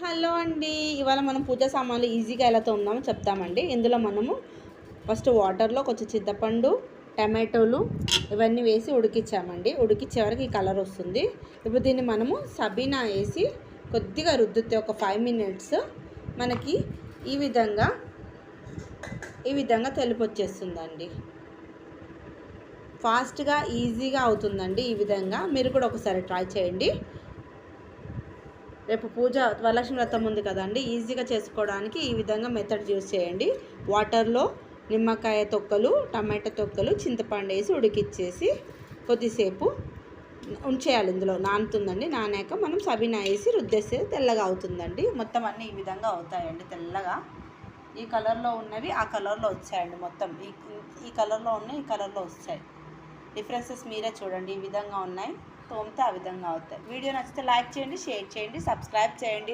Hello అండి. ఇవాళ మనం పూజ సామాన్లు ఈజీగా ఎలా తోముదామో చెప్తామండి. ఇందులో మనము ఫస్ట్ వాటర్లో కొంచెం చింతపండు, టమాటోలు ఇవన్నీ వేసి ఉడికించామండి. ఉడికించే వరకు ఈ కలర్ వస్తుంది. ఇప్పుడు దీన్ని మనము సబీనా వేసి కొద్దిగా రుద్దితే ఒక 5 మినిట్స్ మనకి ఈ విధంగా తెలుపు వచ్చేస్తుందండి. ఫాస్ట్గా ఈజీగా అవుతుందండి. ఈ విధంగా మీరు కూడా ఒకసారి ట్రై చేయండి. రేపు పూజ వరలక్ష్మి వ్రతం ఉంది కదండి, ఈజీగా చేసుకోవడానికి ఈ విధంగా మెథడ్ యూస్ చేయండి. వాటర్లో నిమ్మకాయ తొక్కలు, టమాటా తొక్కలు, చింతపండు వేసి ఉడికిచ్చేసి కొద్దిసేపు ఉంచేయాలి. ఇందులో నానుతుందండి. నానాక మనం సబీనా వేసి రుద్దేస్తే తెల్లగా అవుతుందండి. మొత్తం అన్నీ ఈ విధంగా అవుతాయండి. తెల్లగా ఈ కలర్లో ఉన్నవి ఆ కలర్లో వచ్చాయండి. మొత్తం ఈ కలర్లో ఉన్నాయి, ఈ కలర్లో వచ్చాయి. డిఫరెన్సెస్ మీరే చూడండి. ఈ విధంగా ఉన్నాయి, తోమితే ఆ విధంగా అవుతాయి. వీడియో నచ్చితే లైక్ చేయండి, షేర్ చేయండి, సబ్స్క్రైబ్ చేయండి.